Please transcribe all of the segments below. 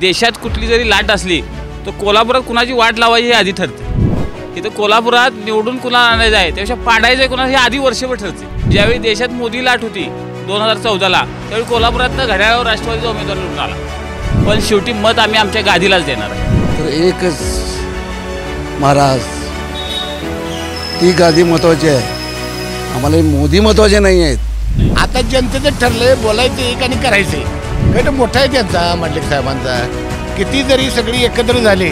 देशात कुठली जरी लाट असली तर कोल्हापुरात कुणाची वाट लावायची हे आधी ठरते. इथं कोल्हापुरात निवडून कुणाला आणायचं आहे त्यापेक्षा पाडायचं आहे कुणाला हे आधी वर्षभर ठरते. ज्यावेळी देशात मोदी लाट होती 2014ला त्यावेळी कोल्हापुरातनं घड्याळावर राष्ट्रवादीचा उमेदवार निवडून आला. पण शेवटी मत आम्ही आमच्या गादीलाच देणार आहे. तर एकच महाराज, ती गादी महत्त्वाची आहे. आम्हाला मोदी महत्त्वाचे नाही आहेत. आता जनतेचं ठरलंय बोलायचं एक आणि करायचंय. गट मोठा आहे त्यांचा, मंडलिक साहेबांचा. किती जरी सगळी एकत्र झाली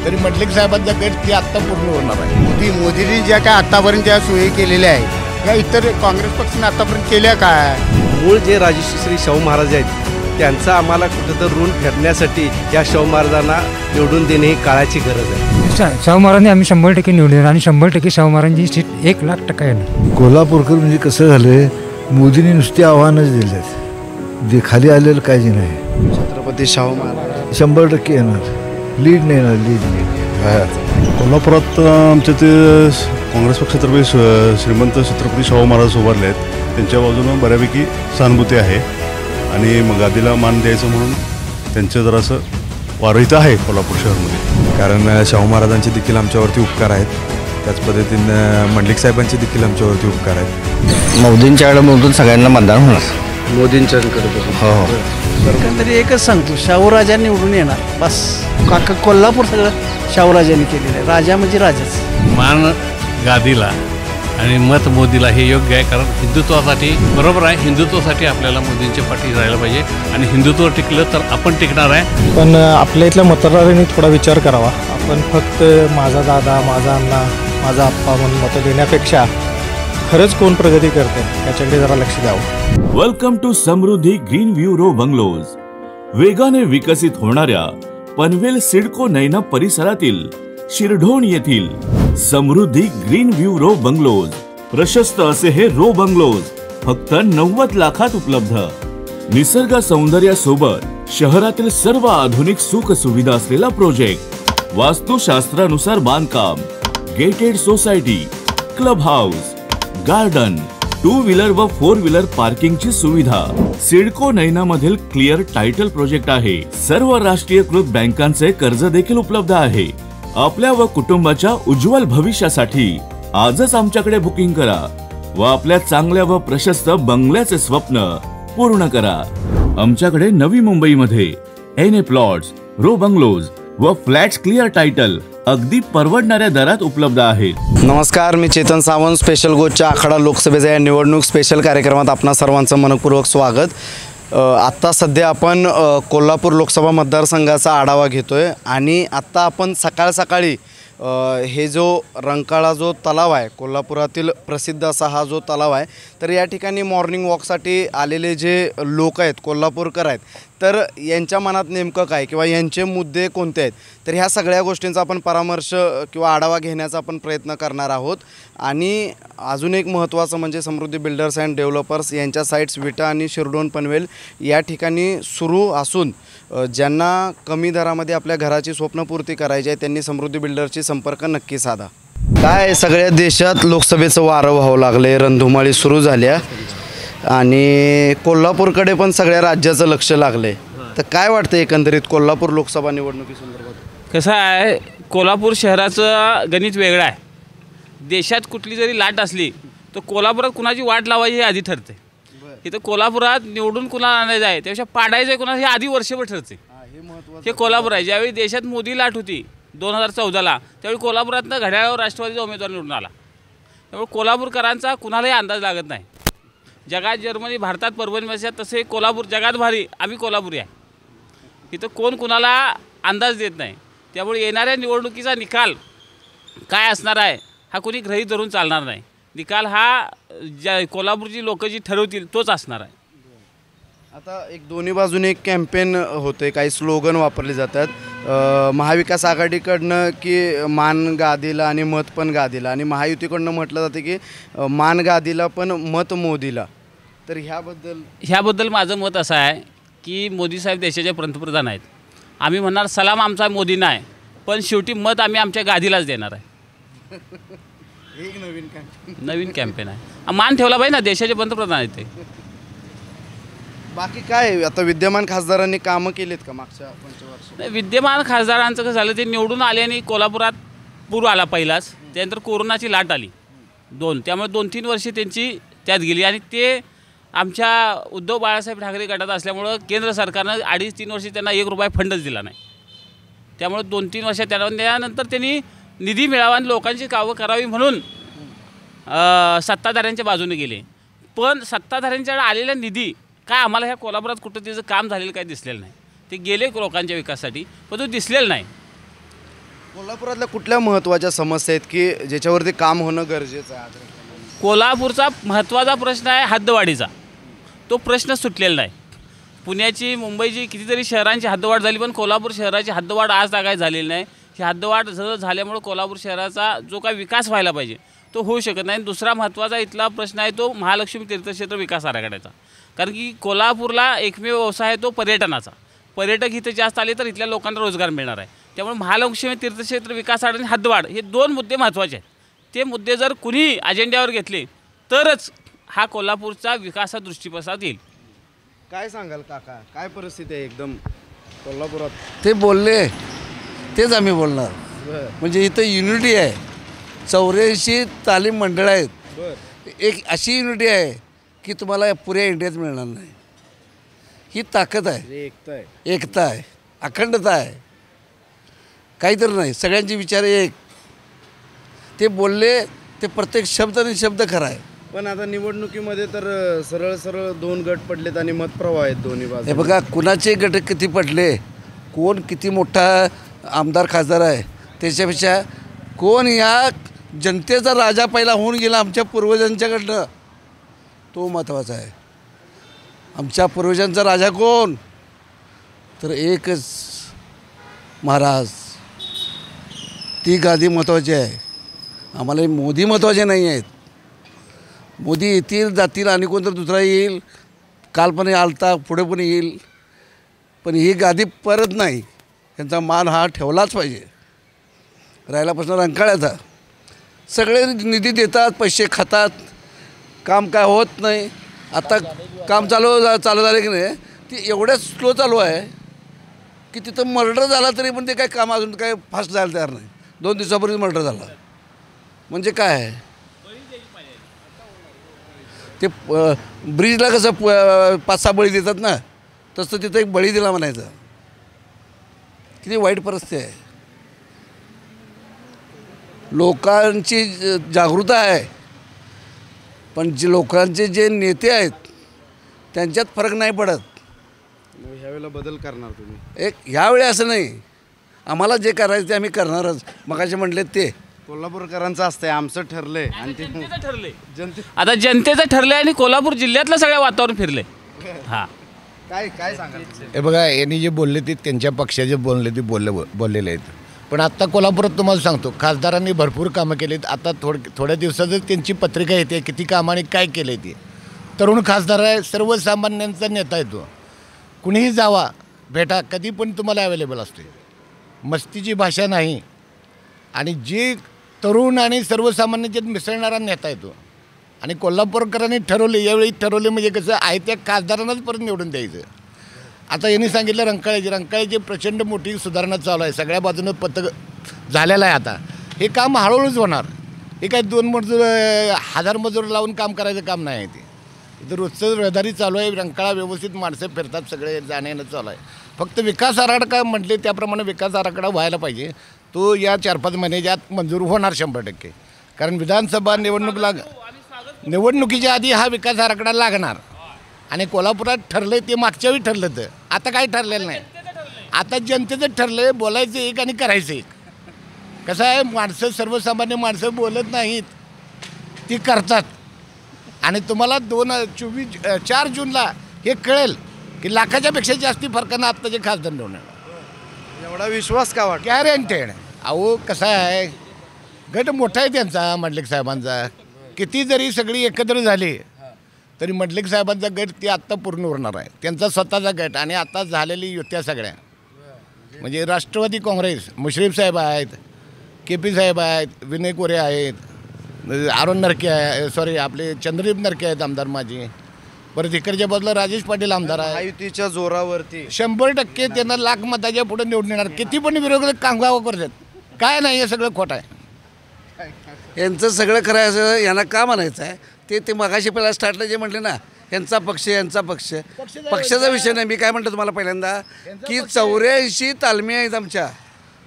तरी मंडलिक साहेबांचा गट ती आत्ता पूर्ण होणार आहे. मोदींनी ज्या काय आत्तापर्यंत ज्या सोयी केलेल्या आहेत त्या इतर काँग्रेस पक्षाने आत्तापर्यंत केल्या काय. मूळ जे राजश्री शाहू महाराज आहेत त्यांचा आम्हाला कुठेतरी ऋण फेडण्यासाठी या शाहू महाराजांना निवडून देणे ही काळाची गरज आहे. शाहू महाराजांनी आम्ही 100% निवडून आणि 100% शाहू महाराजांची सीट 1,00,000% येणार. कोल्हापूरकर म्हणजे कसं झालं, मोदींनी नुसती आव्हानच दिलेत, जे खाली आलेलं काहीच नाही. छत्रपती शाहू महाराज 100% येणार. लीड नाही येणार, लीड. कोल्हापुरात आमच्या ते काँग्रेस पक्षातर्फे श्रीमंत छत्रपती शाहू महाराज उभारले आहेत. त्यांच्या बाजूनं बऱ्यापैकी सहानुभूती आहे आणि मग गादीला मान द्यायचं म्हणून त्यांचं जरासं वारं आहे कोल्हापूर शहरामध्ये. कारण शाहू महाराजांचे देखील आमच्यावरती उपकार आहेत, त्याच पद्धतीनं मंडलिक साहेबांचे देखील आमच्यावरती उपकार आहेत. मोदींच्याकडे मोदून सगळ्यांना मतदान होणार. मोदींच्याकडे हो हो. एकंदरीत एकच सांगतो, शाहूराजा निवडून येणार बस. काका कोल्हापूर सगळं शाहूराजांनी केलेलं आहे. राजा म्हणजे राजाच. मान गादीला आणि मत मोदीला हे योग्य आहे. कारण हिंदुत्वासाठी बरोबर आहे, हिंदुत्वासाठी आपल्याला मोदींच्या पाठी राहायला पाहिजे आणि हिंदुत्व टिकलं तर आपण टिकणार आहे. पण आपल्या इथल्या मतदारांनी थोडा विचार करावा. आपण फक्त माझा दादा, माझा अण्णा, माझा आप्पा म्हणून मतं देण्यापेक्षा खरंच कोण प्रगती करते याच्याकडे जरा लक्ष द्यावं. Welcome to Samruddhi green view row bungalows. वेगाने विकसित होणाऱ्या पनवेल सिडको नैना परिसरातील शिरढोण येथील Samruddhi green view row bungalows. प्रशस्त असे हे रो बंगलोज फक्त 90 लाखात उपलब्ध. निसर्ग सौंदर्यासोबत शहरातील सर्व आधुनिक सुख सुविधा असलेला प्रोजेक्ट. वास्तुशास्त्रानुसार बांधकाम, gated society, club house, garden, 2 wheeler व 4 व्हीलर पार्किंगची सुविधा. सिडको नैना मधील क्लिअर टायटल प्रोजेक्ट आहे. सर्व राष्ट्रीयकृत बँकांचे कर्ज देखील उपलब्ध आहे. आपल्या व कुटुंबाच्या उज्ज्वल भविष्यासाठी आजच आमच्याकडे बुकिंग करा व आपल्या चांगल्या व प्रशस्त बंगल्याचे स्वप्न पूर्ण करा. आमच्याकडे नवी मुंबईमध्ये NA प्लॉट्स, रो बंगलोज व फ्लॅट्स क्लिअर टायटल अगदी परवडणाऱ्या दरात उपलब्ध आहेत. नमस्कार, मी चेतन सावंत. स्पेशल गोचच्या आखाडा लोकसभेच्या या निवडणूक स्पेशल कार्यक्रमात आपणा सर्वांचं मनपूर्वक स्वागत. आत्ता सध्या आपण कोल्हापूर लोकसभा मतदारसंघाचा आढावा घेतोय आणि आत्ता आपण सकाळी हे जो रंकाळा जो तलाव आहे, कोल्हापुरातील प्रसिद्ध असा हा जो तलाव आहे, तर या ठिकाणी मॉर्निंग वॉकसाठी आलेले जे लोक आहेत, कोल्हापूरकर आहेत, तर यांच्या मनात नेमकं काय किंवा यांचे मुद्दे कोणते आहेत, तर ह्या सगळ्या गोष्टींचा आपण परामर्श किंवा आढावा घेण्याचा आपण प्रयत्न करणार आहोत. आणि अजून एक महत्त्वाचं म्हणजे समृद्धी बिल्डर्स अँड डेव्हलपर्स यांच्या साईट्स विटा आणि शिरढोण पनवेल या ठिकाणी सुरू असून ज्यांना कमी दरामध्ये आपल्या घराची स्वप्नपूर्ती करायची आहे त्यांनी समृद्धी बिल्डर्सची संपर्क नक्की साधा. काय सगळ्या देशात लोकसभेचं वारं व्हावं लागले, रणधुमाळी सुरू झाल्या आणि कोल्हापूरकडे पण सगळ्या राज्याचं लक्ष लागले. तर काय वाटतं एकंदरीत कोल्हापूर लोकसभा निवडणुकीसंदर्भात? कसं आहे, कोल्हापूर शहराचं गणित वेगळं आहे. देशात कुठली जरी लाट असली तर कोल्हापुरात कुणाची वाट लावायची हे आधी ठरते. इथं कोल्हापुरात निवडून कुणाला आणायचं आहे त्यापेक्षा पाडायचं आहे कुणाला हे आधी वर्षभर ठरते. हे कोल्हापूर आहे. ज्यावेळी देशात मोदी लाट होती 2014ला त्यावेळी कोल्हापुरातनं घड्याळावर राष्ट्रवादीचा उमेदवार निवडून आला. त्यामुळे कोल्हापूरकरांचा कुणालाही अंदाज लागत नाही. जगात जर्मनी, भारतात परभणीमध्ये तसे कोल्हापूर जगात भारी, आम्ही कोल्हापुरी आहे. इथं कोण कुणाला अंदाज देत नाही. त्यामुळे येणाऱ्या निवडणुकीचा निकाल काय असणार आहे हा कोणी गृहीत धरून चालणार नाही. निकाल हा ज्या कोल्हापूरची लोक जी ठरवतील तोच असणार आहे. आता एक दोन्ही बाजूने एक कॅम्पेन होते, काही स्लोगन वापरले जातात. महाविकास आघाडीकडनं की मान गादीला आणि मत पण गादीला, आणि महायुतीकडनं म्हटलं जाते की मान गादीला पण मत मोदीला. तर ह्याबद्दल माझं मत असं आहे की मोदी साहेब देशाचे पंतप्रधान आहेत. आम्ही म्हणणार सलाम आमचा मोदींना आहे, पण शेवटी मत आम्ही आमच्या गादीलाच देणार आहे. एक नवीन कॅम्पेन आहे. मान ठेवला पाहिजे ना, देशाचे पंतप्रधान आहेत ते. बाकी काय आता विद्यमान खासदारांनी कामं केलीत का मागच्या पंचवार्षिक? नाही, विद्यमान खासदारांचं कसं झालं, ते निवडून आले आणि कोल्हापुरात पूर आला पहिलाच, त्यानंतर कोरोनाची लाट आली 2, त्यामुळे 2-3 वर्षे त्यांची त्यात गेली आणि ते आमच्या उद्धव बाळासाहेब ठाकरे गटात असल्यामुळं केंद्र सरकारनं 2.5-3 वर्षे त्यांना 1 रुपया फंडच दिला नाही. त्यामुळे 2-3 वर्षात त्यानंतर त्यांनी निधी मिळावा आणि लोकांची कामं करावी म्हणून सत्ताधाऱ्यांच्या बाजूने गेले. पण सत्ताधाऱ्यांच्याकडे आलेला निधी काय आम्हाला ह्या कोल्हापुरात कुठं त्याचं काम झालेलं काय दिसलेलं नाही. ते गेले लोकांच्या विकासासाठी, पण तो दिसलेला नाही. कोल्हापुरातल्या कुठल्या महत्त्वाच्या समस्या आहेत की ज्याच्यावरती काम होणं गरजेचं आहे? कोल्हापूरचा महत्त्वाचा प्रश्न आहे हद्दवाढीचा. तो प्रश्न सुटलेला नाही. पुण्याची, मुंबईची, कितीतरी शहरांची हद्दवाढ झाली, पण कोल्हापूर शहराची हद्दवाढ आज काय झालेली नाही. ही हद्दवाढ झाल्यामुळे कोल्हापूर शहराचा जो काय विकास व्हायला पाहिजे तो होऊ शकत नाही. दुसरा महत्त्वाचा इथला प्रश्न आहे तो महालक्ष्मी तीर्थक्षेत्र विकास आराखड्याचा. कारण की कोल्हापूरला एकमेव व्यवसाय आहे तो पर्यटनाचा. पर्यटक इथे जास्त आले तर इथल्या लोकांना रोजगार मिळणार आहे. त्यामुळे महालक्ष्मी तीर्थक्षेत्र विकास आणि हद्दवाढ हे 2 मुद्दे महत्त्वाचे आहेत. ते मुद्दे जर कुणी अजेंड्यावर घेतले तरच हा कोल्हापूरचा विकासा दृष्टीपथात येईल. काय सांगाल काका, काय परिस्थिती आहे एकदम कोल्हापुरात? ते बोलले तेच आम्ही बोलणार. म्हणजे इथं युनिटी आहे. 84 तालीम मंडळं आहेत. एक अशी युनिटी आहे की तुम्हाला पुऱ्या इंडियात मिळणार नाही. ही ताकद आहे, एकता आहे, अखंडता आहे. काहीतरी नाही, सगळ्यांचे विचार एक. ते बोलले ते प्रत्येक शब्द आणि शब्द खरा आहे. पण आता निवडणुकीमध्ये तर सरळ सरळ 2 गट पडलेत आणि मतप्रवाह आहेत दोन्ही बाजू. हे बघा, कुणाचे गट किती पडले, कोण किती मोठा आमदार खासदार आहे, त्याच्यापेक्षा कोण या जनतेचा राजा पहिला होऊन गेला आमच्या पूर्वजांच्याकडनं, तो महत्त्वाचा आहे. आमच्या पूर्वजांचा राजा कोण, तर एकच महाराज. ती गादी महत्त्वाची आहे. आम्हाला मोदी महत्त्वाचे नाही आहेत. मोदी येतील जातील आणि कोणतर दुसरा येईल, काल पण आलता, पुढे पण येईल, पण ही गादी परत नाही. त्यांचा मान हा ठेवलाच पाहिजे. राहिल्यापासून रंकाळ्याचा सगळे निधी देतात, पैसे खातात, काम काय होत नाही. आता काम चालू झालं की नाही, ती एवढ्या स्लो चालू आहे की तिथं मर्डर झाला तरी पण ते काय काम अजून काय फास्ट जायला तयार नाही. 2 दिवसापूर्वी मर्डर झाला म्हणजे काय आहे ते. ब्रिजला कसं 5-6 बळी देतात ना, तसं तिथं एक बळी दिला म्हणायचं. किती वाईट परिस्थिती आहे. लोकांची जागृती आहे, पण जे लोकांचे जे नेते आहेत त्यांच्यात फरक नाही पडत. ह्यावेळेला बदल करणार तुम्ही? ह्यावेळी असं नाही, आम्हाला जे करायचं ते आम्ही करणारच. मगाशी म्हटले ते कोल्हापूरकरांचं असतंय, आमचं ठरलंय आणि ते ठरले. आता जनतेचं ठरलंय आणि कोल्हापूर जिल्ह्यातलं सगळं वातावरण फिरलंय. हां, काय सांगाल? हे बघा, यांनी जे बोलले ते त्यांच्या पक्षाचे बोलले ते बोललेले आहेत. पण आत्ता कोल्हापुरात तुम्हाला सांगतो, खासदारांनी भरपूर कामं केलीत. आता थोड्या दिवसातच त्यांची पत्रिका येते किती कामाने काय केलं आहे ते. तरुण खासदार आहे, सर्वसामान्यांचा नेता आहे तो. कुणीही जावा भेटा, कधी पण तुम्हाला अवेलेबल असते. मस्तीची भाषा नाही आणि जे तरुण आणि सर्वसामान्यांच्यात मिसळणारा नेता आहे तो. आणि कोल्हापूरकरांनी ठरवले, यावेळी ठरवले म्हणजे कसं आहे त्या खासदारांनाच परत निवडून द्यायचं. आता यांनी सांगितलं रंकाळ्याची प्रचंड मोठी सुधारणा चालू आहे. सगळ्या बाजूनं पथक झालेलं आहे. आता हे काम हळूहळूच होणार. हे काय 2 मजूर 1000 मजूर लावून काम करायचं काम नाही आहे. ते इथं रोजचं रहदारी चालू आहे. रंकाळा व्यवस्थित माणसं फिरतात, सगळे जाण्यानं चालू आहे. फक्त विकास आराखडा म्हटले त्याप्रमाणे विकास आराखडा व्हायला पाहिजे. तो या 4-5 महिन्यात मंजूर होणार 100%. कारण विधानसभा निवडणुकीच्या आधी हा विकास आराखडा लागणार. आणि कोल्हापुरात ठरलं ते मागच्या वेळी ठरलं, तर आता काही ठरलेलं नाही. आता जनतेचं ठरलं, बोलायचं एक आणि करायचं एक. कसं आहे, माणसं सर्वसामान्य माणसं बोलत नाहीत, ती करतात. आणि तुम्हाला 4 जूनला हे कळेल की लाखाच्या पेक्षा जास्ती फरकानं आत्ताचे खासदार निवडणार. एवढा विश्वास का वाटतो? गॅरंटेड. अहो कसं आहे, गट मोठा आहे त्यांचा, मंडलिक साहेबांचा. किती जरी सगळी एकत्र झाली तरी मंडलिक साहेबांचा गट ते आत्ता पूर्ण होणार आहे. त्यांचा स्वतःचा गट आणि आता झालेली युत्या सगळ्या, म्हणजे राष्ट्रवादी काँग्रेस, मुश्रीफ साहेब आहेत, KP साहेब आहेत, विनय कोरे आहेत, अरुण नरके आहे, आपले चंद्रदीप नरके आहेत आमदार माझे, परत इकडच्या बाजूला राजेश पाटील आमदार आहे. महायुतीच्या जोरावरती 100% त्यांना लाख मताच्या पुढे निवडून येणार. किती पण विरोधक कामगाव करतात, काय नाही, हे सगळं खोटं आहे. यांचं सगळं खरं आहे असं यांना का म्हणायचं आहे ते मगाशी पहिला स्टार्टला जे म्हटले ना, यांचा पक्ष पक्षाचा विषय नाही. मी काय म्हणतो तुम्हाला पहिल्यांदा की 84 तालमी आहेत आमच्या,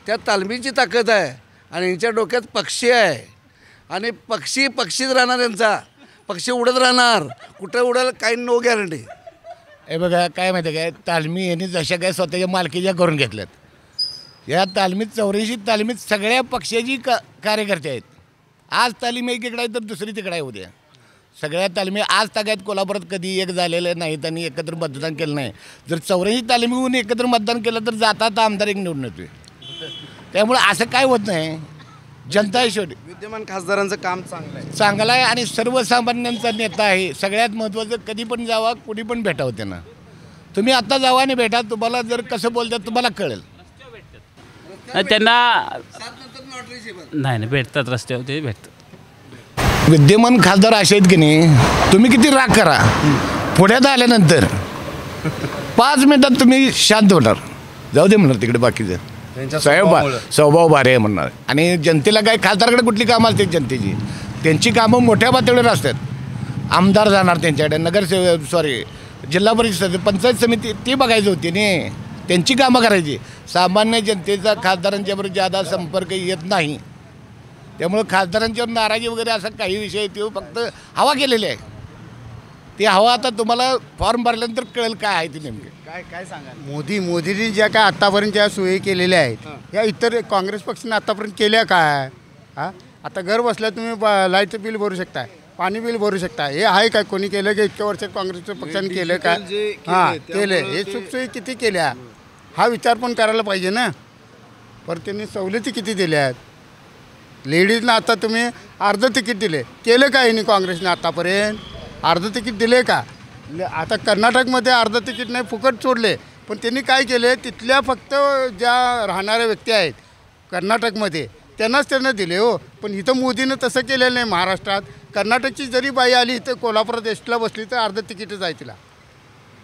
त्या तालमीची ताकद आहे आणि यांच्या डोक्यात पक्षी आहे आणि पक्षीच राहणार, यांचा पक्षी उडत राहणार, कुठं उडेल काही नो गॅरंटी. हे बघा काय माहिती आहे काय, तालमी यांनी जशा काय स्वतःच्या मालकीच्या करून घेतल्यात. या तालमीत 84 तालमीत सगळ्या पक्षाची कार्यकर्ते आहेत. आज तालीम एकीकडे आहे तर दुसरी तिकडे आहे उद्या. सगळ्या तालमी आज तागायत कोल्हापुरात कधी एक झालेलं नाही, त्यांनी एकत्र मतदान केलं नाही. जर 84 तालमीहून एकत्र मतदान केलं तर जातात आमदार एक निवडून येतोय. त्यामुळे असं काय होत नाही, जनता आहे शेवटी. विद्यमान खासदारांचं काम चांगलं आहे आणि सर्वसामान्यांचा नेता आहे. सगळ्यात महत्त्वाचं, कधी पण जावा, कुणी पण भेटावं त्यांना. तुम्ही आत्ता जावा आणि भेटा, तुम्हाला जर कसं बोलतात तुम्हाला कळेल. त्यांना नाही भेटतात, रस्त्यावर ते भेटतात. विद्यमान खासदार असे आहेत की नाही, तुम्ही किती राग करा, पुण्यात आल्यानंतर 5 मिनिटात तुम्ही शांत होणार. जाऊ दे म्हणणार तिकडे बाकीचं स्वभाव भारी आहे म्हणणार. आणि जनतेला काय, खासदाराकडे कुठली कामं असते जनतेची, त्यांची कामं मोठ्या पातळीवर असतात. आमदार जाणार त्यांच्याकडे, नगरसेवक जिल्हा परिषद पंचायत समिती ती बघायची होती नाही, त्यांची कामं करायची. सामान्य जनतेचा खासदारांच्याबरोबर जादा संपर्क येत नाही. त्यामुळं खासदारांच्यावर नाराजी वगैरे असा काही विषय तो फक्त हवा केलेली आहे. ती हवा आता तुम्हाला फॉर्म भरल्यानंतर कळेल काय आहे ती नेमकी. काय सांगा. मोदींनी ज्या काय आत्तापर्यंत ज्या सोयी केलेल्या आहेत या इतर काँग्रेस पक्षाने आत्तापर्यंत केल्या काय? आता घर बसल्या तुम्ही लाईटचं बिल भरू शकताय, पाणी बिल भरू शकता. हे आहे काय कोणी केलं की इतक्या वर्षात काँग्रेसच्या पक्षाने केलं काय? केलं. हे सुखसोयी किती केल्या हा विचार पण करायला पाहिजे ना. पर त्यांनी सवलती किती दिल्या आहेत. लेडीजला आता तुम्ही अर्ध तिकीट दिले, केलं काय यांनी काँग्रेसने आत्तापर्यंत? अर्ध तिकीट दिले का? आता कर्नाटकमध्ये अर्ध तिकीट नाही, फुकट सोडले. पण त्यांनी काय केले, तिथल्या फक्त ज्या राहणाऱ्या व्यक्ती आहेत कर्नाटकमध्ये त्यांनाच त्यांना दिले हो. पण इथं मोदीनं तसं केलेलं नाही. महाराष्ट्रात कर्नाटकची जरी बाई आली इथं कोल्हापुरात एसटीला बसली तर अर्ध तिकीटच आहे तिला.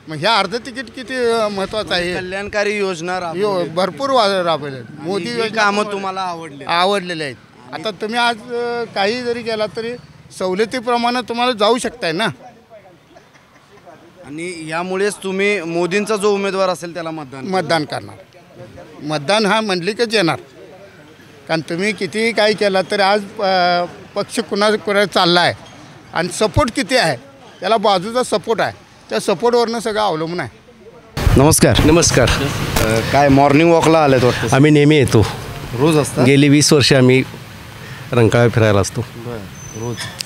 मग ह्या अर्ध तिकीट किती महत्त्वाचं आहे. कल्याणकारी योजना भरपूर राबवल्या. मोदी कामं तुम्हाला आवडलेले आहेत. आता तुम्ही आज काही जरी गेला तरी सवलतीप्रमाणे तुम्हाला जाऊ शकताय ना. आणि यामुळेच तुम्ही मोदींचा जो उमेदवार असेल त्याला मतदान करणार. मतदान हा मंडलिकच येणार. कारण तुम्ही कितीही काही केला तरी आज पक्ष कुणा चालला आहे आणि सपोर्ट किती आहे त्याला बाजूचा सपोर्ट आहे, त्या सपोर्टवरनं सगळं अवलंबून आहे. नमस्कार. काय मॉर्निंग वॉकला आलेत वाटतं? आम्ही नेहमी येतो. रोज असतं? गेली 20 वर्षे आम्ही रंकाळा फिरायला असतो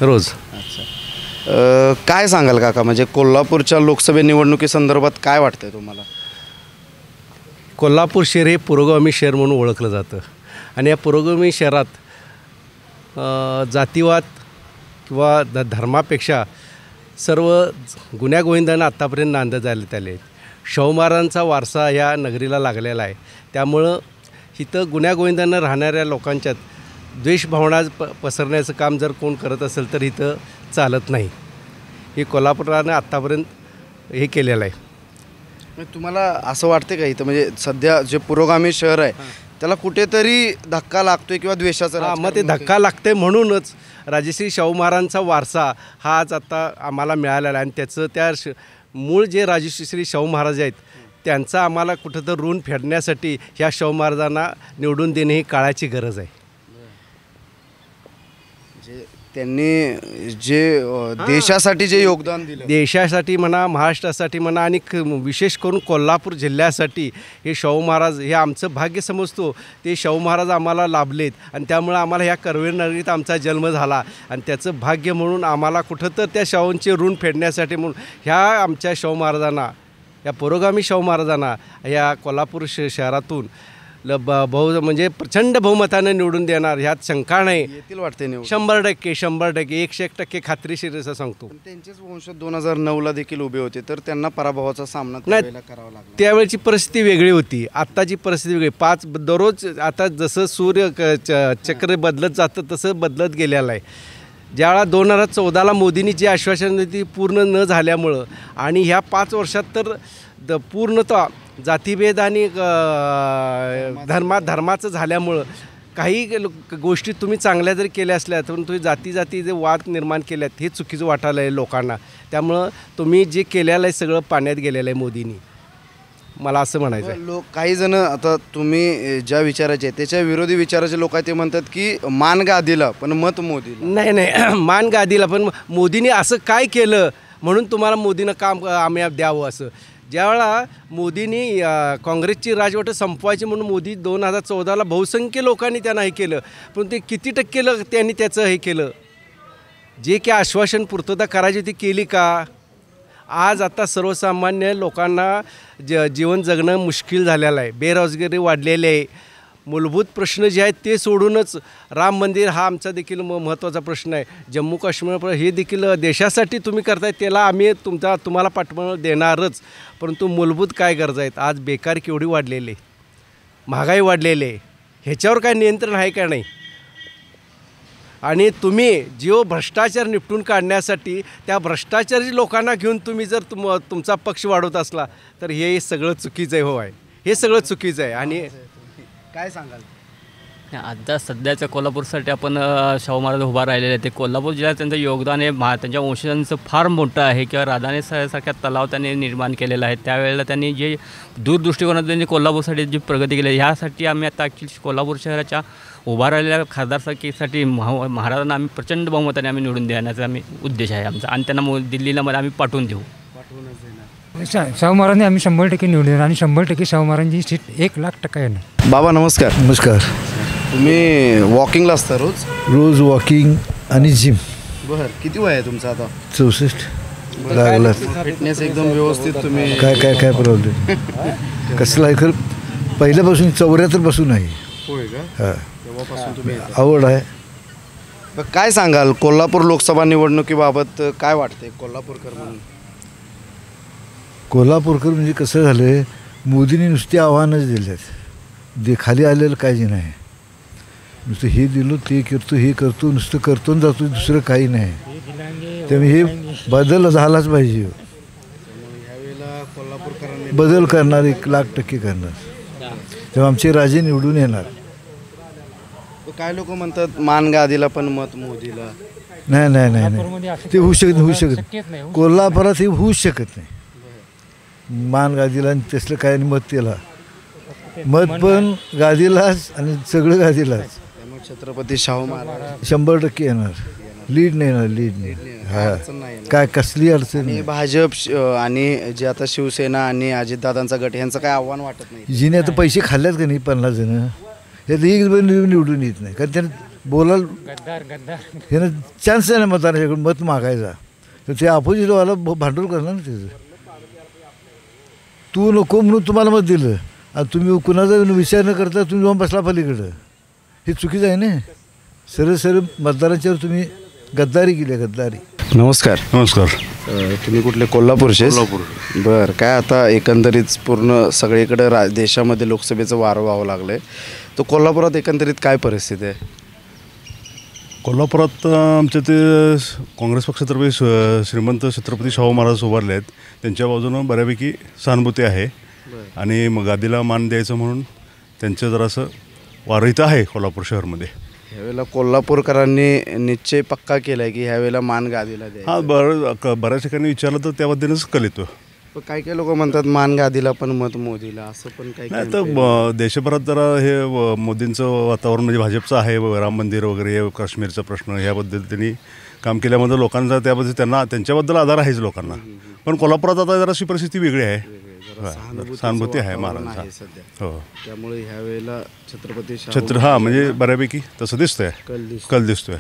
रोज. काय सांगाल काका, म्हणजे कोल्हापूरच्या लोकसभा निवडणुकीसंदर्भात काय वाटतंय तुम्हाला? कोल्हापूर शहर हे पुरोगामी शहर म्हणून ओळखलं जातं आणि या पुरोगामी शहरात जातीवाद किंवा धर्मापेक्षा सर्व गुण्यागोविंदांना आत्तापर्यंत नांद झाले आहेत. शाहू महाराजांचा वारसा या नगरीला लागलेला आहे. त्यामुळं इथं गुण्यागोविंदांना राहणाऱ्या लोकांच्यात द्वेषभावना पसरण्याचं काम जर कोण करत असेल तर इथं चालत नाही. हे कोल्हापुरानं आत्तापर्यंत हे केलेलं आहे. तुम्हाला असं वाटते का इथं म्हणजे सध्या जे पुरोगामी शहर आहे त्याला कुठेतरी धक्का लागतोय किंवा द्वेषाचा? मग ते धक्का लागते म्हणूनच राजश्री शाहू महाराजांचा वारसा हा आज आता आम्हाला मिळालेला आहे आणि त्याचं मूळ जे राजश्री शाहू महाराज आहेत त्यांचा आम्हाला कुठं तर ऋण फेडण्यासाठी ह्या शाहू महाराजांना निवडून देणे ही काळाची गरज आहे. त्यांनी जे देशासाठी जे योगदान दिलं, देशासाठी म्हणा, महाराष्ट्रासाठी म्हणा आणि विशेष करून कोल्हापूर जिल्ह्यासाठी हे शाहू महाराज हे आमचं भाग्य समजतो. ते शाहू महाराज आम्हाला लाभलेत आणि त्यामुळं आम्हाला ह्या करवीर नगरीत आमचा जन्म झाला आणि त्याचं भाग्य म्हणून आम्हाला कुठं तर त्या शाहूंचे ऋण फेडण्यासाठी म्हणून ह्या आमच्या शाहू महाराजांना, या पुरोगामी शाहू महाराजांना या कोल्हापूर शहरातून म्हणजे प्रचंड बहुमतानं निवडून देणार ह्यात शंका नाही. येतील वाटते 100% 101% खात्रीशीर असं सांगतो. त्यांचेच वंशज 2009ला देखील उभे होते तर त्यांना पराभवाचा सामना करावा लागला. त्यावेळची परिस्थिती वेगळी होती, आत्ताची परिस्थिती वेगळी. दररोज आता जसं सूर्य चक्र बदलत जातं तसं बदलत गेलेलं आहे. ज्यावेळा 2014ला मोदींनी जी आश्वासन दिली ती पूर्ण न झाल्यामुळं आणि ह्या 5 वर्षात तर पूर्णतः जातीभेद आणि धर्माचं झाल्यामुळं काही गोष्टी तुम्ही चांगल्या जरी केल्या असल्या तर तुम्ही जाती जे वाद निर्माण केल्यात हे चुकीचं वाटायला आहे लोकांना. त्यामुळं तुम्ही जे केलेलं आहे सगळं पाण्यात गेलेलं आहे मोदींनी, मला असं म्हणायचं आहे. काही जण आता तुम्ही ज्या विचाराचे त्याच्या विरोधी विचाराचे लोक आहेत ते म्हणतात की मान गादीला पण मत मोदीला. नाही मान गादीला पण मोदींनी असं काय केलं म्हणून तुम्हाला मोदीनं काम आम्ही द्यावं असं. ज्यावेळा मोदींनी काँग्रेसची राजवट संपवायची म्हणून मोदी 2014ला बहुसंख्य लोकांनी त्यांना हे केलं, पण ते किती टक्के त्यांनी त्याचं हे केलं, जे की आश्वासन पूर्तता करायची ती केली का? आज आता सर्वसामान्य लोकांना जीवन जगणं मुश्किल झालेलं आहे, बेरोजगारी वाढलेली आहे. मूलभूत प्रश्न जे आहेत ते सोडूनच राम मंदिर हा आमचा देखील महत्त्वाचा प्रश्न आहे. जम्मू काश्मीर हे देखील देशासाठी तुम्ही करताय, त्याला आम्ही तुम्हाला पाठबळ देणारच. परंतु मूलभूत काय गरजा आहेत? आज बेकार केवढी वाढलेली, महागाई वाढलेली आहे, ह्याच्यावर काय नियंत्रण आहे का नाही? आणि तुम्ही जो भ्रष्टाचार निपटून काढण्यासाठी त्या भ्रष्टाचारी लोकांना घेऊन तुम्ही जर तुमचा पक्ष वाढवत असला तर हे सगळं चुकीचं आहे. हो आहे, हे सगळं चुकीचं आहे. आणि काय सांगाल? आता सध्याच्या कोल्हापूरसाठी आपण शाहू महाराज उभा राहिलेले आहे. ते कोल्हापूर जिल्ह्यात त्यांचं योगदान आहे, त्यांच्या वंशजांचं फार मोठं आहे. किंवा राधाने सारख्या तलाव त्यांनी निर्माण केलेला आहे. त्यावेळेला त्यांनी जे दूरदृष्टिकोनात त्यांनी कोल्हापूरसाठी जी प्रगती केली, ह्यासाठी आम्ही आता ॲक्च्युली कोल्हापूर शहराच्या उभा राहिलेल्या खासदारकीसाठी महाराजांना आम्ही प्रचंड बहुमताने आम्ही निवडून देण्याचा आम्ही उद्देश आहे आमचा. आणि त्यांना दिल्लीला मध्ये आम्ही पाठवून देऊ. शाहू महाराजांनी आम्ही 100% निवडून देणार आणि 100% शाहू महाराजांची सीट 1,00,000% येणार. बाबा नमस्कार. नमस्कार. तुम्ही वॉकिंगला असता रोज वॉकिंग आणि जिम. बरं, किती वय आहे तुमचं आता? 64 लागला. फिटनेस एकदम व्यवस्थित. तुम्ही काय प्रॉब्लेम कसला आहे? खरं पहिल्यापासून 74 पासून आहे. होय का? हां, तेव्हापासून तुम्ही आवड आहे. काय सांगाल कोल्हापूर लोकसभा निवडणुकीबाबत? काय वाटते कोल्हापूरकर म्हणून? कोल्हापूरकर म्हणजे कसं झालं आहे, मोदींनी नुसते आव्हानच दिलेत, खाली आलेलं काही नाही. नुसतं हे दिलं ते करतो, हे करतो, नुसतं करतो आणि जातो, दुसरं काही नाही. त्यामुळे हे बदल झालाच पाहिजे. बदल करणार 1,00,000% करणार. तेव्हा आमचे राजे निवडून येणार. काय लोक म्हणतात मान गादीला पण मत मोदीला. नाही ते होऊ शकत नाही. कोल्हापुरात हे होऊच शकत नाही. मान गादीला आणि तसलं काय मत त्याला, मत पण गादीलाच आणि सगळं गादीलाच. छत्रपती शाहू महाराज 100% येणार. लीड नाही येणार, लीड नाही. हां, काय कसली अडचण नाही. भाजप आणि जे आता शिवसेना आणि अजितदादांचा गट यांचं काय आव्हान वाटत नाही? जिने आता पैसे खाल्ल्यात का नाही 50 जण, यात एक निवडून येत नाही. कारण त्यानं बोलायला त्यानं चान्स आहे ना मतदाराच्याकडून मत मागायचा, तर ते अपोजिटवाला भांडवल करणार ना त्याचं. तू नको म्हणून तुम्हाला मत दिलं आणि तुम्ही कुणाचा विचार न करता तुम्ही जाऊन बसला पलीकडं, हे चुकीचं आहे ना. सरळ मतदारांच्यावर तुम्ही गद्दारी केली, गद्दारी. नमस्कार. तुम्ही कुठले? कोल्हापूरचे? कोल्हापूर. बरं, काय आता एकंदरीत पूर्ण सगळीकडे देशामध्ये लोकसभेचं वारं व्हावं लागलं आहे, तर कोल्हापुरात एकंदरीत काय परिस्थिती आहे? कोल्हापुरात आमच्या ते काँग्रेस पक्षातर्फे श्रीमंत छत्रपती शाहू महाराज उभारले आहेत, त्यांच्या बाजूनं बऱ्यापैकी सहानुभूती आहे. आणि मग गादीला मान द्यायचं म्हणून त्यांचं जरासं वारं इथं आहे कोल्हापूर शहरमध्ये. ह्यावेळेला कोल्हापूरकरांनी निश्चय पक्का केला आहे की ह्यावेळेला मान गादीला द्यायचं. हां, बऱ्याच ठिकाणी विचारलं तर त्याबद्दलच कल येतो. पण काही लोक म्हणतात मान गादीला पण मत मोदीला, असं पण काही नाही. तर देशभरात जरा हे मोदींचं वातावरण म्हणजे भाजपचं आहे, राम मंदिर वगैरे, काश्मीरचा प्रश्न, ह्याबद्दल त्यांनी काम केल्यामध्ये लोकांचा त्याबद्दल त्यांच्याबद्दल आधार आहेच लोकांना. पण कोल्हापुरात आता जराशी परिस्थिती वेगळी आहे, सहानुभूती आहे महाराजांचा. हो, त्यामुळे ह्यावेळेला छत्रपती म्हणजे बऱ्यापैकी तसं दिसतंय, कल दिसतोय.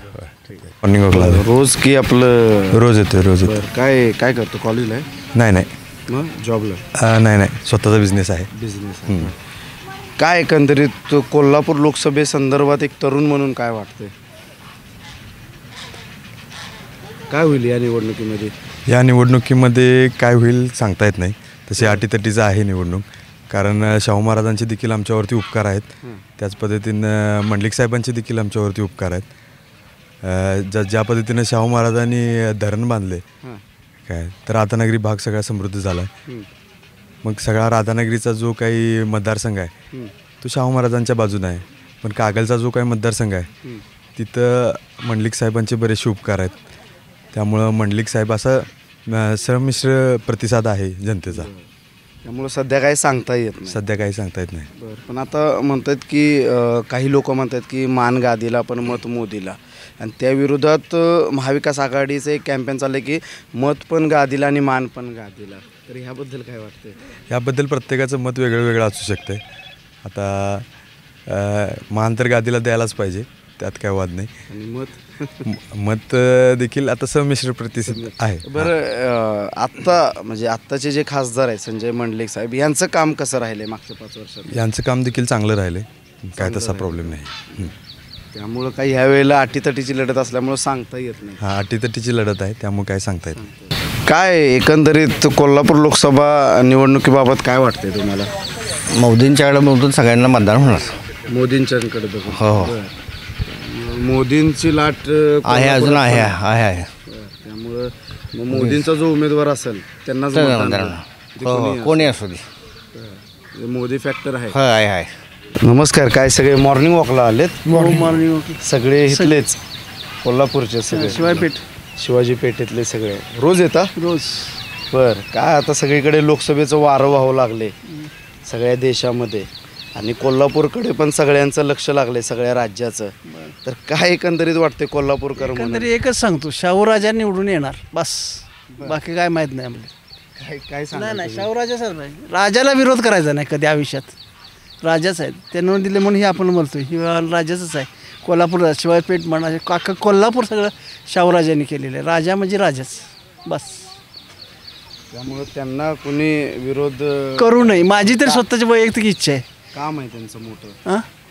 रोज की आपलं रोज येतो. काय करतो? कॉलेजला आहे? नाही. मग जॉबला? नाही, स्वतःचा बिझनेस आहे. बिझनेस. काय एकंदरीत कोल्हापूर लोकसभेसंदर्भात एक तरुण म्हणून काय वाटतंय? काय होईल या निवडणुकीमध्ये? या निवडणुकीमध्ये काय होईल सांगता येत नाही. तशी अटीतटीचं आहे निवडणूक, कारण शाहू महाराजांचे देखील आमच्यावरती उपकार आहेत, त्याच पद्धतीनं मंडलिक साहेबांचे देखील आमच्यावरती उपकार आहेत. ज्या पद्धतीनं शाहू महाराजांनी धरण बांधले काय, तर राधानगरी भाग सगळा समृद्ध झाला आहे. मग सगळा राधानगरीचा जो काही मतदारसंघ आहे तो शाहू महाराजांच्या बाजूने आहे. पण कागलचा जो काही मतदारसंघ आहे तिथं मंडलिक साहेबांचे बरेचसे उपकार आहेत. त्यामुळं मंडलिक साहेब असा संमिश्र प्रतिसाद आहे जनतेचा. त्यामुळं सध्या काही सांगता येत नाही. सध्या काही सांगता येत नाही. पण आता म्हणतात की काही लोक म्हणतात की मान गादीला पण मत मोदीला, आणि त्या विरोधात महाविकास आघाडीचं एक कॅम्पेन चाललं की मत पण गादीला आणि मान पण गादीला. तर ह्याबद्दल काय वाटतं? याबद्दल प्रत्येकाचं मत वेगळं वेगळं असू शकतं. आता मान तर गादीला द्यायलाच पाहिजे, त्यात काय वाद नाही. आणि मत देखील आता संमिश्र प्रतिसाद आहे. बरं, आत्ता म्हणजे आत्ताचे जे खासदार आहेत संजय मंडलिक साहेब, यांचं काम कसं राहिलं आहे मागच्या 5 वर्षात? यांचं काम देखील चांगलं राहिलं आहे, काय तसा प्रॉब्लेम नाही. त्यामुळं काही ह्यावेळेला अटीतटीची लढत असल्यामुळं सांगता येत नाही. हां, अटीतटीची लढत आहे, त्यामुळे काय सांगता येत नाही. काय एकंदरीत कोल्हापूर लोकसभा निवडणुकीबाबत काय वाटतंय तुम्हाला? मोदींच्याकडे बघून सगळ्यांना मतदान होणार. मोदींच्याकडे बघून? हो. मोदींची लाट आहे, अजून आहे. त्यामुळं मग मोदींचा जो उमेदवार असेल त्यांनाच कोणी असू दे, मोदी फॅक्टर आहे. आहे. नमस्कार. काय सगळे मॉर्निंग वॉकला आलेत? मॉर्निंग वॉक सगळे इथलेच कोल्हापूरचे सगळे? शिवाजी पेठेतले सगळे रोज येतात? रोज. बरं, काय आता सगळीकडे लोकसभेचं वारं व्हावं लागले सगळ्या देशामध्ये, आणि कोल्हापूरकडे पण सगळ्यांचं लक्ष लागले सगळ्या राज्याचं. तर काय एकंदरीत वाटते कोल्हापूरकर? एकंदरीत एकच सांगतो, शाहूराजा निवडून येणार बस, बाकी काय माहीत नाही आम्हाला. काय नाही, शाहूराजाच राजाला विरोध करायचा नाही कधी आयुष्यात. राजाच आहेत, त्यांना दिले म्हणून हे आपण बोलतोय, ही राजाच आहे. कोल्हापूर शिवाजीपेठ म्हणा, काका कोल्हापूर सगळं शाहूराजांनी केलेलं आहे. राजा म्हणजे राजाच बस. त्यामुळे त्यांना कोणी विरोध करू नये, माझी तरी स्वतःची वैयक्तिक इच्छा आहे. काम आहे त्यांचं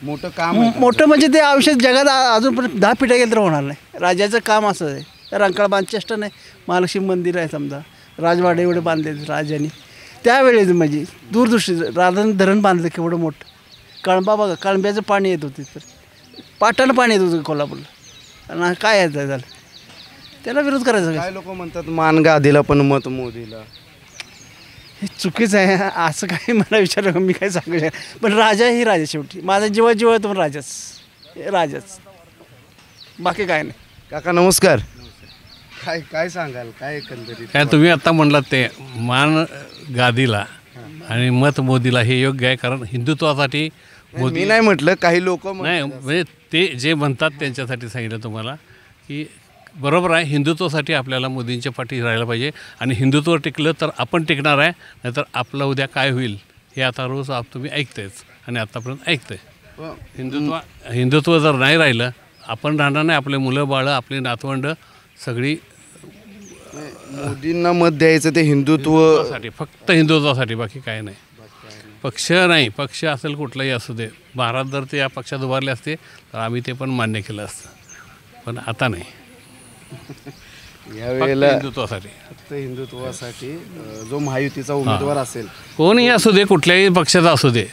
मोठं काम आहे. मोठं म्हणजे ते आयुष्यात जगात अजूनपर्यंत 10 पिढ्या गेलं तर होणार नाही. राजाचं काम असं आहे. रंकाळ बांधचेष्ट नाही, महालक्ष्मी मंदिर आहे समजा, राजवाडे एवढे बांधले राजांनी त्यावेळेस. म्हणजे दूरदृष्टी राधानगरी धरण बांधलं केवढं मोठं. कळंबा बघा, कळंब्याचं पाणी येत होते, तर पाटानं पाणी येत होतं कोल्हापूरला. आणि काय यायचं झालं, त्याला विरोध करायचा. काय लोक म्हणतात मान गादीला पण मत मोदीला. हे चुकीचं आहे. असं काही मला विचारलं मी काय सांगू शकतो. पण राजा ही राजा, शेवटी माझा जीवा जीव आहे तो राजाच, बाकी काय नाही. काका नमस्कार. काय सांगाल? काय एकंदरीत काय तुम्ही आता म्हणलात ते मान गादीला आणि मत मोदीला, हे योग्य आहे. कारण हिंदुत्वासाठी मी नाही म्हटलं, काही लोक नाही, म्हणजे ते जे म्हणतात त्यांच्यासाठी सांगितलं तुम्हाला की बरोबर आहे. हिंदुत्वासाठी आपल्याला मोदींच्या पाठी राहायला पाहिजे, आणि हिंदुत्व टिकलं तर आपण टिकणार आहे, नाहीतर आपलं उद्या काय होईल हे आता रोज तुम्ही ऐकतायच आणि आत्तापर्यंत ऐकतंय. हिंदुत्व जर नाही राहिलं, आपण राहणार नाही, आपले मुलं बाळं, आपली नातवंड सगळी. मोदींना मत द्यायचं ते हिंदुत्वासाठी, फक्त हिंदुत्वासाठी, बाकी काय नाही. पक्ष नाही, पक्ष असेल कुठलाही असू दे. महाराज जर ते या पक्षात उभारले असते तर आम्ही ते पण मान्य केलं असतं, पण आता नाही. यावेळेला हिंदुत्वासाठी, फक्त हिंदुत्वासाठी जो महायुतीचा उमेदवार असेल, कोणीही असू दे, कुठल्याही पक्षाचा असू दे,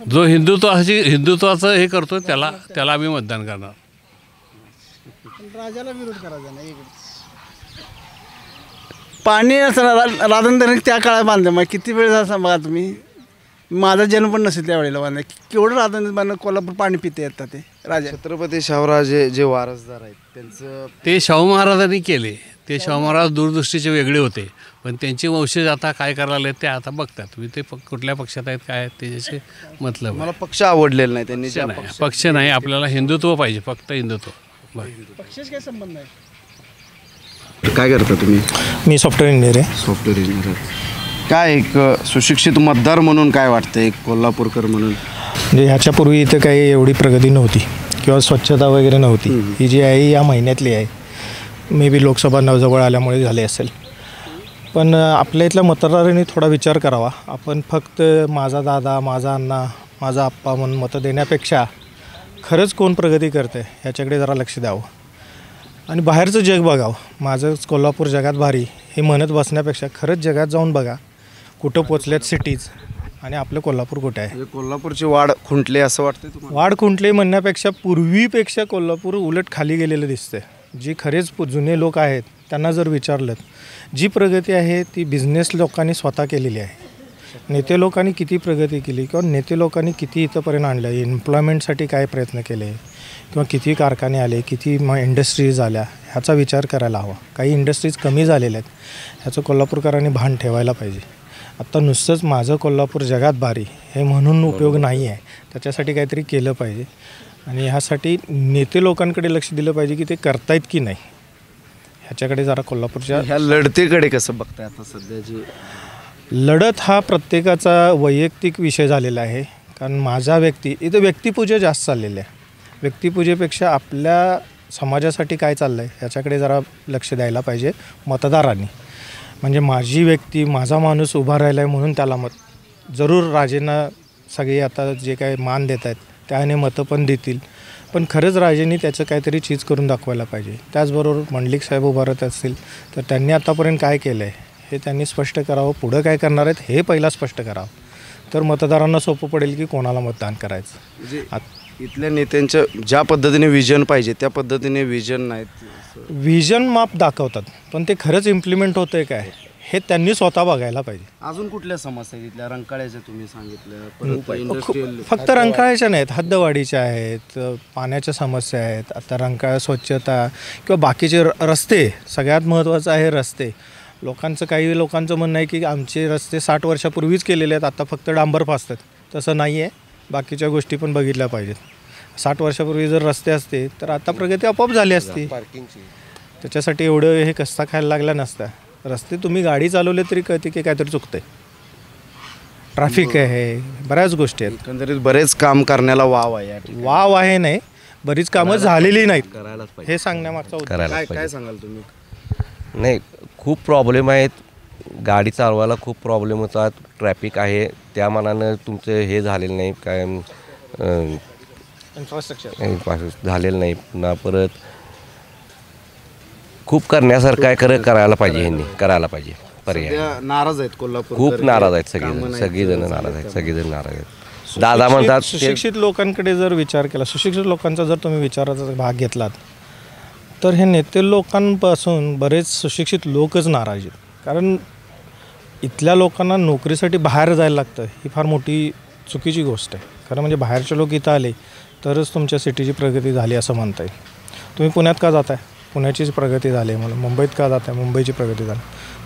जो हिंदुत्वाचं हे करतो त्याला आम्ही मतदान करणार. राजाला विरोध करायचा नाही. पाणी राधानगरी त्या काळात बांधलं, मग किती वेळ झाला बघा तुम्ही. माझा जन्म पण नसेल त्यावेळेला बांधलं. केवढं राधानगरी बांधलं, कोल्हापूर पाणी पिते येतात ते राजा. छत्रपती शाहूराजे जे वारसदार आहेत त्यांचं ते शाहू महाराजांनी केले. ते शाहू महाराज दूरदृष्टीचे वेगळे होते, पण त्यांचे वंशज आता काय करायला लागले ते आता बघतात. तुम्ही ते कुठल्या पक्षात आहेत काय त्याच्याशी मतलब. मला पक्ष आवडलेला नाही त्यांनी. पक्ष नाही, आपल्याला हिंदुत्व पाहिजे, फक्त हिंदुत्व. पक्षाशी काय संबंध नाही. काय करता तुम्ही? मी सॉफ्टवेअर इंजिनियर आहे. Software engineer. काय एक सुशिक्षित मतदार म्हणून काय वाटतं, एक कोल्हापूरकर म्हणून? म्हणजे ह्याच्यापूर्वी इथं काही एवढी प्रगती नव्हती किंवा स्वच्छता वगैरे नव्हती. ही जी आहे या महिन्यातली आहे. मे बी लोकसभा जवळ आल्यामुळे झाले असेल. पण आपल्या इथल्या मतदारांनी थोडा विचार करावा. आपण फक्त माझा दादा, माझा अण्णा, माझा आप्पा म्हणून मतं देण्यापेक्षा खरंच कोण प्रगती करते ह्याच्याकडे जरा लक्ष द्यावं आणि बाहेरचं जग बघावं. माझंच कोल्हापूर जगात भारी हे म्हणत बसण्यापेक्षा खरंच जगात जाऊन बघा कुठं पोचल्यात सिटीज, आणि आपलं कोल्हापूर कुठे आहे. कोल्हापूरची वाढ खुंटली असं वाटतं तुम्हाला? वाढ खुंटली म्हणण्यापेक्षा पूर्वीपेक्षा कोल्हापूर उलट खाली गेलेलं दिसतंय. जी खरेच जुने लोक आहेत त्यांना जर विचारलं, जी प्रगती आहे ती बिझनेस लोकांनी स्वतः केलेली आहे. नेते लोकांनी किती प्रगती केली किंवा नेते लोकांनी किती इथंपर्यंत आणलं, एम्प्लॉयमेंटसाठी काय प्रयत्न केले किंवा किती कारखाने आले, किती इंडस्ट्रीज आल्या, ह्याचा विचार करायला हवा. काही इंडस्ट्रीज कमी झालेल्या आहेत, ह्याचं कोल्हापूरकरांनी भान ठेवायला पाहिजे. आत्ता नुसतंच माझं कोल्हापूर जगात भारी हे म्हणून उपयोग नाही आहे. त्याच्यासाठी काहीतरी केलं पाहिजे आणि ह्यासाठी नेते लोकांकडे लक्ष दिलं पाहिजे की ते करतायत की नाही, ह्याच्याकडे जरा कोल्हापूरच्या ह्या लढतीकडे कसं बघताय आता सध्याची लढत? हा प्रत्येकाचा वैयक्तिक विषय झालेला आहे. कारण माझा इथं व्यक्तिपूजा जास्त चाललेलं आहे. व्यक्तिपूजेपेक्षा आपल्या समाजासाठी काय चाललं आहे ह्याच्याकडे जरा लक्ष द्यायला पाहिजे मतदारांनी. म्हणजे माझी व्यक्ती, माझा माणूस उभा राहिला आहे म्हणून त्याला मत. जरूर राजेंना सगळे आता जे काय मान देत आहेत त्याने मतं पण देतील, पण खरंच राजेंनी त्याचं काहीतरी चीज करून दाखवायला पाहिजे. त्याचबरोबर मंडलिक साहेब उभारत असतील तर त्यांनी आतापर्यंत काय केलं आहे हे त्यांनी स्पष्ट करावं. पुढं काय करणार आहेत हे पहिला स्पष्ट करावं, तर मतदारांना सोपं पडेल की कोणाला मतदान करायचं. म्हणजे इथल्या नेत्यांच्या ज्या पद्धतीने विजन पाहिजे त्या पद्धतीने विजन नाहीत. विजन माप दाखवतात पण ते खरंच इम्प्लिमेंट होतं आहे काय हे त्यांनी स्वतः बघायला पाहिजे. अजून कुठल्या समस्या आहेत इथल्या? रंकाळ्याच्या तुम्ही सांगितलं, फक्त रंकाळ्याच्या नाहीत, हद्दवाढीच्या आहेत, पाण्याच्या समस्या आहेत. आता रंकाळा स्वच्छता किंवा बाकीचे रस्ते, सगळ्यात महत्त्वाचं आहे रस्ते. काही लोकांचं म्हणणं आहे की आमचे रस्ते 60 वर्षापूर्वीच केलेले आहेत, आता फक्त डांबर फासतात. तसं नाही आहे, बाकीच्या गोष्टी पण बघितल्या पाहिजेत. 60 वर्षापूर्वी जर रस्ते असते तर आता प्रगती आपोआप झाली असती. त्याच्यासाठी एवढं हे कस्ता खायला लागला नसता. रस्ते तुम्ही गाडी चालवले तरी कळते की काहीतरी चुकतंय. ट्रॅफिक आहे, बऱ्याच गोष्टी आहेत. एकंदरीत बरेच काम करण्याला वाव आहे. वाव आहे नाही, बरीच कामं झालेली नाहीत हे सांगण्यामागचा उद्देश काय सांगाल तुम्ही? नाही, खूप प्रॉब्लेम आहेत. गाडी चालवायला खूप प्रॉब्लेम होतात. ट्रॅफिक आहे, त्या मानानं तुमचं हे झालेलं नाही, काय इन्फ्रास्ट्रक्चर झालेलं नाही. पुन्हा परत खूप करण्यासारखं आहे, खरं करायला पाहिजे, ह्यांनी करायला पाहिजे. पर्याय नाराज आहेत कोल्हापूर, खूप नाराज आहेत सगळीजण नाराज आहेत, सगळीजण नाराज आहेत. दादा म्हणतात सुशिक्षित लोकांकडे जर विचार केला, सुशिक्षित लोकांचा जर तुम्ही विचाराचा भाग घेतलात तर हे नेते लोकांपासून बरेच सुशिक्षित लोकच नाराज आहेत. कारण इथल्या लोकांना नोकरीसाठी बाहेर जायला लागतं, ही फार मोठी चुकीची गोष्ट आहे. खरं म्हणजे बाहेरचे लोक इथं आले तरच तुमच्या सिटीची प्रगती झाली असं म्हणता येईल. तुम्ही पुण्यात का जाताय? पुण्याचीच प्रगती झाली आहे. मला मुंबईत का जाताय? मुंबईची प्रगती झाली.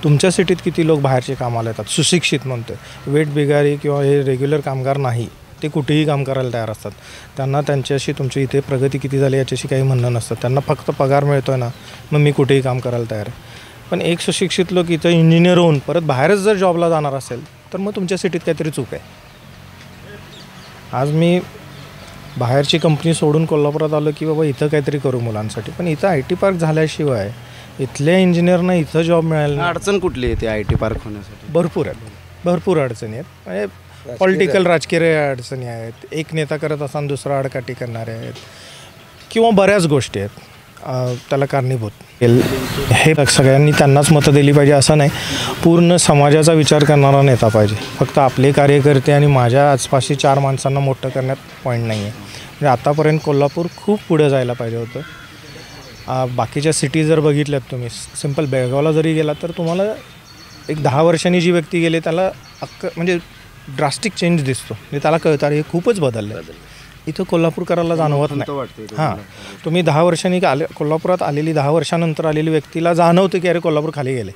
तुमच्या सिटीत किती लोक बाहेरचे कामाला येतात सुशिक्षित म्हणतोय. वेट बिगारी किंवा हे रेग्युलर कामगार नाही, ते कुठेही काम करायला तयार असतात. त्यांना त्यांच्याशी तुमची इथे प्रगती किती झाली याच्याशी काही म्हणणं नसतं. त्यांना फक्त पगार मिळतो आहे ना, मग मी कुठेही काम करायला तयार आहे. पण एक सुशिक्षित लोक इथं इंजिनियर होऊन परत बाहेरच जर जॉबला जाणार असेल तर मग तुमच्या सिटीत काहीतरी चूक आहे. आज मी बाहेरची कंपनी सोडून कोल्हापुरात आलो की बाबा इथं काहीतरी करू मुलांसाठी, पण इथं IT पार्क झाल्याशिवाय इथल्या इंजिनियरना इथं जॉब मिळायला अडचण कुठली येते IT पार्क होण्यासाठी? भरपूर आहेत, भरपूर अडचणी आहेत. म्हणजे पॉलिटिकल राजकीय अडचणी आहेत. एक नेता करत असताना दुसरा आडकाठी करणारे आहेत किंवा बऱ्याच गोष्टी आहेत त्याला कारणीभूत. हे सगळ्यांनी त्यांनाच मतं दिली पाहिजे असं नाही, पूर्ण समाजाचा विचार करणारा नेता पाहिजे. फक्त आपले कार्यकर्ते आणि माझ्या आसपासची 4 माणसांना मोठं करण्यात पॉईंट नाही आहे. म्हणजे आतापर्यंत कोल्हापूर खूप पुढे जायला पाहिजे होतं. बाकीच्या सिटी जर बघितल्यात तुम्ही, सिम्पल बेळगावला जरी गेला तर तुम्हाला एक 10 वर्षांनी जी व्यक्ती गेली त्याला म्हणजे ड्रास्टिक चेंज दिसतो. म्हणजे त्याला कळतं हे खूपच बदललं आहे. इथं कोल्हापूरकराला जाणवत नाही. हां, तुम्ही 10 वर्षांनी कोल्हापुरात आलेली 10 वर्षानंतर आलेली व्यक्तीला जाणवतं की अरे कोल्हापूर खाली गेले.